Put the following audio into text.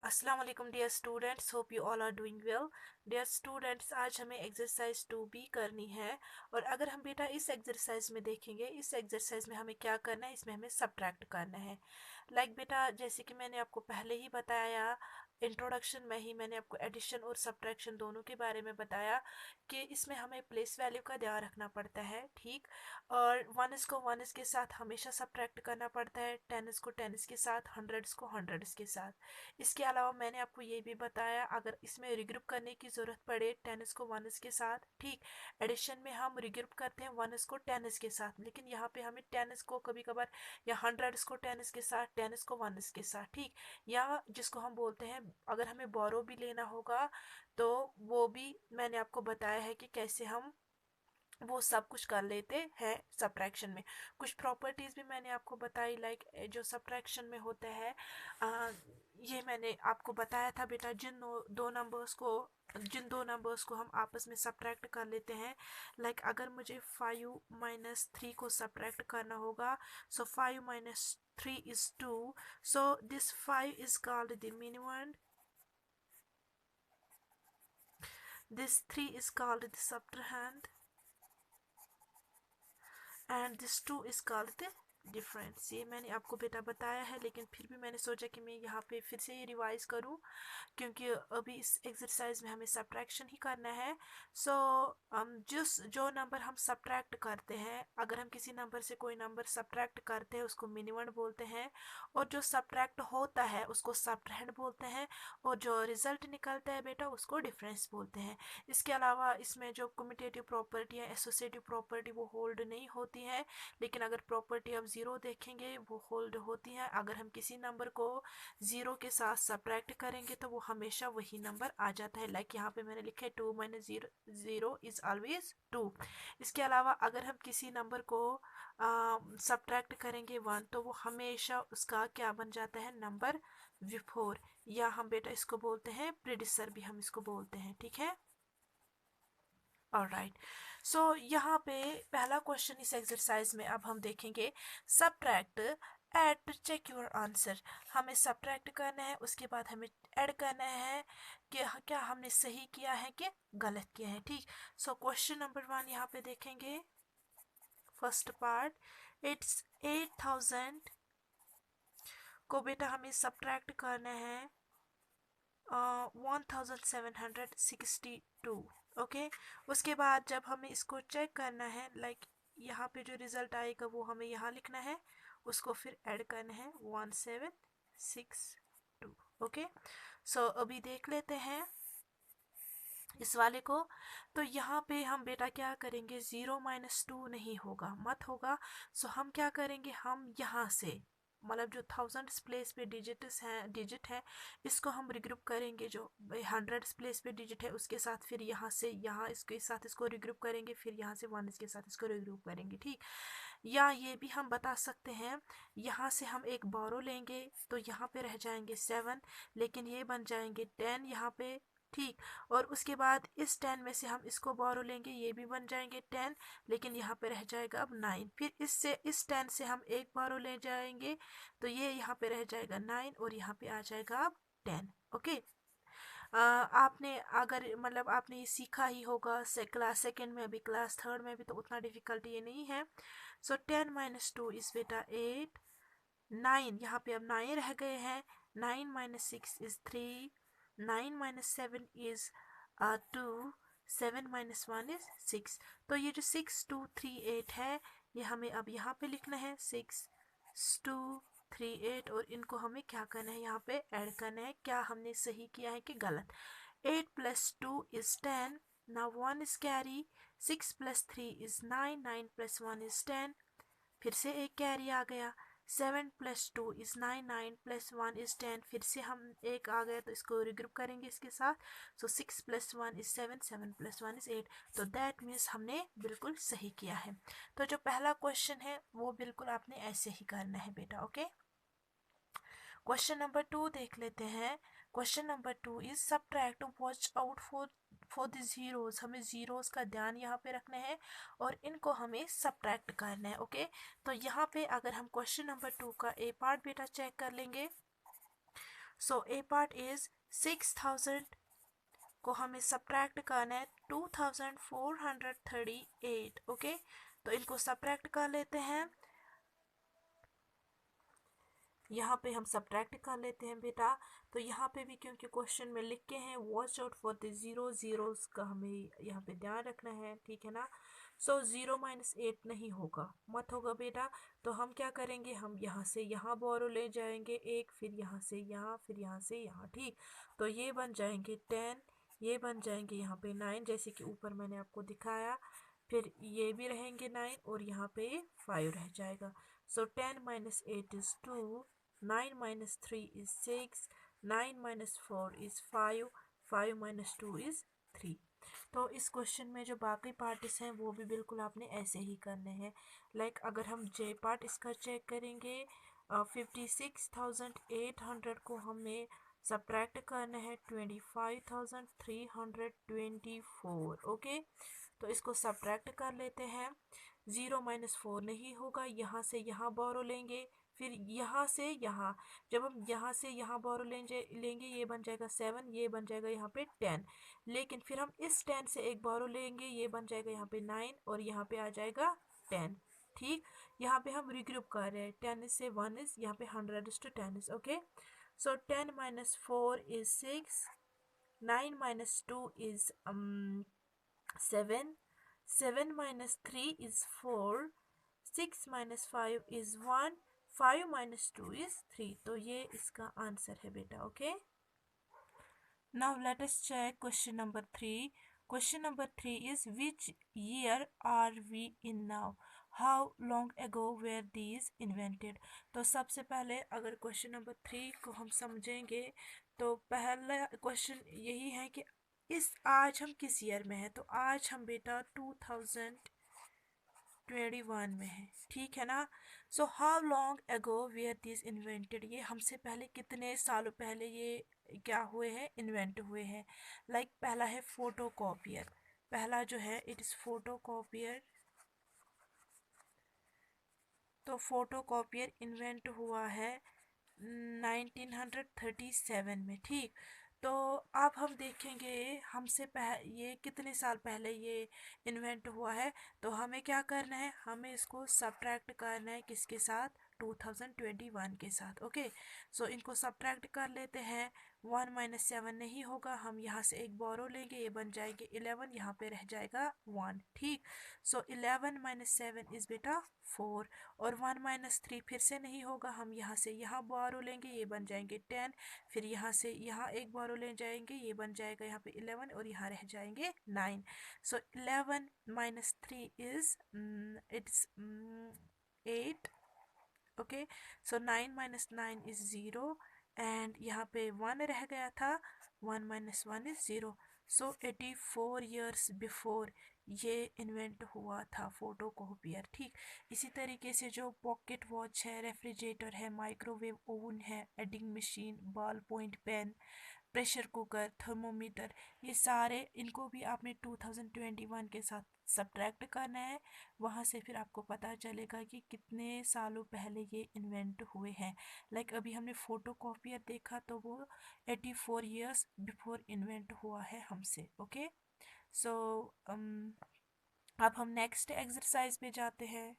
अस्सलाम वालेकुम dear students, hope you all are doing well. Dear students, आज हमें एक्सरसाइज 2B करनी है। और अगर हम बेटा इस एक्सरसाइज में देखेंगे, इस एक्सरसाइज में हमें क्या करना है, इसमें हमें सब्ट्रैक्ट करना है। बेटा, जैसे कि मैंने आपको पहले ही बताया, इंट्रोडक्शन में ही मैंने आपको एडिशन और सब्ट्रैक्शन दोनों के बारे में बताया कि इसमें हमें प्लेस वैल्यू का ध्यान रखना पड़ता है, ठीक। और वनस को वनस के साथ हमेशा सब्ट्रैक्ट करना पड़ता है, टेनिस को टेनिस के साथ, हंड्रेड्स को हंड्रेड्स के साथ। इसके अलावा मैंने आपको ये भी बताया, अगर इसमें रिग्रुप करने की ज़रूरत पड़े टेनिस को वनस के साथ, ठीक। एडिशन में हम रिग्रुप करते हैं वनस को टेनिस के साथ, लेकिन यहाँ पे हमें टेनिस को कभी कभार, या हंड्रेड्स को टेनिस के साथ, टेनिस को वनस के साथ, ठीक। या जिसको हम बोलते हैं, अगर हमें बोरो भी लेना होगा तो वो भी मैंने आपको बताया है कि कैसे हम वो सब कुछ कर लेते हैं सब्ट्रैक्शन में। कुछ प्रॉपर्टीज़ भी मैंने आपको बताई, जो सब्ट्रैक्शन में होते हैं। ये मैंने आपको बताया था बेटा, जिन दो नंबर्स को हम आपस में सब्ट्रैक्ट कर लेते हैं। अगर मुझे 5 - 3 को सब्ट्रैक्ट करना होगा, सो 5 - 3 is 2, so this 5 is called the minimum, this 3 is called the subtrahend, and this 2 is called the difference. ये मैंने आपको बेटा बताया है, लेकिन फिर भी मैंने सोचा कि मैं यहाँ पे फिर से ये रिवाइज करूँ, क्योंकि अभी इस एक्सरसाइज में हमें सब्ट्रैक्शन ही करना है। सो जो नंबर हम सब्ट्रैक्ट करते हैं, अगर हम किसी नंबर से कोई नंबर सब्ट्रैक्ट करते हैं उसको मिनिमम बोलते हैं, और जो सब्ट्रैक्ट होता है उसको सबट्रैंड बोलते हैं, और जो रिजल्ट निकलता है बेटा उसको डिफरेंस बोलते हैं। इसके अलावा इसमें जो कम्यूटेटिव प्रॉपर्टी है, एसोसिएटिव प्रॉपर्टी, वो होल्ड नहीं होती है, लेकिन अगर प्रॉपर्टी ऑफ ज़ीरो देखेंगे वो होल्ड होती है। अगर हम किसी नंबर को ज़ीरो के साथ सब्ट्रैक्ट करेंगे तो वो हमेशा वही नंबर आ जाता है। यहाँ पे मैंने लिखा है 2 - 0 इज़ ऑलवेज 2। इसके अलावा अगर हम किसी नंबर को सब्ट्रैक्ट करेंगे 1, तो वो हमेशा उसका क्या बन जाता है, नंबर विफोर, या हम बेटा इसको बोलते हैं प्रेडिसर भी हम इसको बोलते हैं, ठीक है। ऑलराइट, सो यहाँ पे पहला क्वेश्चन इस एक्सरसाइज में अब हम देखेंगे, subtract add check your answer. हमें सब्ट्रैक्ट करना है, उसके बाद हमें ऐड करना है कि क्या हमने सही किया है कि गलत किया है, ठीक। सो क्वेश्चन नंबर 1 यहाँ पे देखेंगे, फर्स्ट पार्ट, इट्स 8000 को बेटा हमें सब्ट्रैक्ट करना है 1762, ओके। उसके बाद जब हमें इसको चेक करना है, यहाँ पे जो रिजल्ट आएगा वो हमें यहाँ लिखना है, उसको फिर ऐड करना है 1762, ओके। सो अभी देख लेते हैं इस वाले को। तो यहाँ पे हम बेटा क्या करेंगे, 0 - 2 नहीं होगा, मत होगा। सो हम क्या करेंगे, हम यहाँ से जो थाउजेंड्स प्लेस पे डिजिट है, इसको हम रिग्रुप करेंगे। जो हंड्रेड्स प्लेस पे डिजिट है उसके साथ, फिर यहाँ से यहाँ इसके साथ इसको रिग्रुप करेंगे, फिर यहाँ से वन इसके साथ इसको रिग्रुप करेंगे, ठीक। या ये भी हम बता सकते हैं, यहाँ से हम एक बोरो लेंगे तो यहाँ पे रह जाएंगे 7, लेकिन ये बन जाएंगे 10 यहाँ पे, ठीक। और उसके बाद इस 10 में से हम इसको बोरो लेंगे, ये भी बन जाएंगे 10, लेकिन यहाँ पे रह जाएगा अब 9। फिर इस 10 से हम एक बोरो ले जाएंगे, तो ये यहाँ पे रह जाएगा 9, और यहाँ पे आ जाएगा अब 10, ओके। आपने अगर आपने ये सीखा ही होगा क्लास सेकेंड में भी, क्लास थर्ड में भी, तो उतना डिफिकल्ट ये नहीं है। सो 10 - 2 इज बेटा 8, 9 यहाँ पे अब 9 रह गए हैं, 9 - 6 इज 3, 9 - 7 इज 2, 7 - 1 इज 6। तो ये जो 6 2 3 8 है, ये हमें अब यहाँ पे लिखना है 6 2 3 8, और इनको हमें क्या करना है, यहाँ पे ऐड करना है, क्या हमने सही किया है कि गलत। 8 + 2 is 10, now 1 is carry, 6 + 3 is 9, 9 + 1 is 10, फिर से एक कैरी आ गया। 7 + 2 is 9, 9 + 1 is 10, फिर से हम एक आ गया तो इसको रिग्रुप करेंगे इसके साथ। सो 6 + 1 is 7, 7 + 1 is 8, तो दैट मीन्स हमने बिल्कुल सही किया है। तो जो पहला क्वेश्चन है वो बिल्कुल आपने ऐसे ही करना है बेटा, ओके। क्वेश्चन नंबर 2 देख लेते हैं। Question number 2 is subtract, watch out for the zeros. हमें जीरोस का ध्यान यहाँ पे रखना है और इनको हमें सब्ट्रैक्ट करना है, ओके। तो यहाँ पे अगर हम क्वेश्चन नंबर 2 का ए पार्ट बेटा चेक कर लेंगे, सो ए पार्ट इज 6000 को हमें सब्ट्रैक्ट करना है 2438। ओके, तो इनको सब्ट्रैक्ट कर लेते हैं। यहाँ पे हम सब्ट्रैक्ट कर लेते हैं बेटा। तो यहाँ पे भी क्योंकि क्वेश्चन में लिख के हैं watch out for the zero, zeros का हमें यहाँ पे ध्यान रखना है, ठीक है ना। सो 0 - 8 नहीं होगा, मत होगा बेटा। तो हम क्या करेंगे, हम यहाँ से यहाँ बोरो ले जाएंगे एक, फिर यहाँ से यहाँ, फिर यहाँ से यहाँ, ठीक। तो ये बन जाएंगे 10, ये बन जाएंगे यहाँ पे 9 जैसे कि ऊपर मैंने आपको दिखाया। फिर ये भी रहेंगे 9 और यहाँ पे 5 रह जाएगा। सो 10 - 8 इज 2, 9 - 3 is 6, 9 - 4 is 5, 5 - 2 is 3। तो इस क्वेश्चन में जो बाकी पार्ट्स हैं वो भी बिल्कुल आपने ऐसे ही करने हैं। लाइक अगर हम जे पार्ट इसका चेक करेंगे, 56,800 को हमें सब्ट्रैक्ट करना है 25,324। ओके, तो इसको सब्ट्रैक्ट कर लेते हैं। 0 - 4 नहीं होगा, यहाँ से यहाँ बोरो लेंगे, फिर यहाँ से यहाँ, जब हम यहाँ से यहाँ बोरो लेंगे ये बन जाएगा 7, ये बन जाएगा यहाँ पे 10। लेकिन फिर हम इस 10 से एक बोरो लेंगे, ये बन जाएगा यहाँ पे 9 और यहाँ पे आ जाएगा 10, ठीक। यहाँ पे हम रिग्रुप कर रहे हैं, 10 से 1 इज यहाँ पे 100:10 okay. So 10 - 4 is 6, 9 - 2 is 7, 7 - 3 is 4, 6 - 5 is 1, 5 - 2 is 3। तो ये इसका आंसर है बेटा। Okay, now let us check question number 3। Question number 3 is which year are we in now? How long ago were these invented? तो सबसे पहले अगर क्वेश्चन नंबर 3 को हम समझेंगे तो पहला क्वेश्चन यही है कि आज हम किस ईयर में हैं। तो आज हम बेटा 2021 में है, ठीक है ना। So how long ago were this invented, ये हमसे पहले कितने सालों पहले ये क्या हुए हैं, इन्वेंट हुए हैं। लाइक पहला है फोटो कॉपियर, पहला जो है इट इज़ फोटो कॉपियर। तो फोटो कॉपियर इन्वेंट हुआ है 1937 में, ठीक। तो अब हम देखेंगे हमसे ये कितने साल पहले ये इन्वेंट हुआ है। तो हमें क्या करना है, हमें इसको सब्ट्रैक्ट करना है किसके साथ, 2021 के साथ। ओके, सो इनको सब्ट्रैक्ट कर लेते हैं। 1 - 7 नहीं होगा, हम यहाँ से एक बोरो लेंगे, ये बन जाएंगे 11, यहाँ पे रह जाएगा 1, ठीक। सो 11 - 7 इज़ बेटा 4, और 1 - 3 फिर से नहीं होगा, हम यहाँ से यहाँ बोरो लेंगे, ये बन जाएंगे 10, फिर यहाँ से यहाँ एक बोरो ले जाएंगे, ये बन जाएगा यहाँ पे 11 और यहाँ रह जाएंगे 9। So 11 - 3 is it's 8। Okay, so 9 - 9 is 0 and यहाँ पे 1 रह गया था, 1 - 1 इज़ 0। सो 84 ईयर्स बिफोर ये इन्वेंट हुआ था फोटो कॉपियर, ठीक। इसी तरीके से जो पॉकेट वॉच है, रेफ्रिजरेटर है, माइक्रोवेव ओवन है, adding machine, ballpoint pen, pressure cooker, thermometer, ये सारे इनको भी आपने 2021 के साथ सब्ट्रैक्ट करना है। वहाँ से फिर आपको पता चलेगा कि कितने सालों पहले ये इन्वेंट हुए हैं। लाइक अभी हमने फोटो कॉपियर देखा तो वो 84 ईयर्स बिफोर इन्वेंट हुआ है हमसे। ओके, सो अब हम नेक्स्ट एक्सरसाइज पे जाते हैं।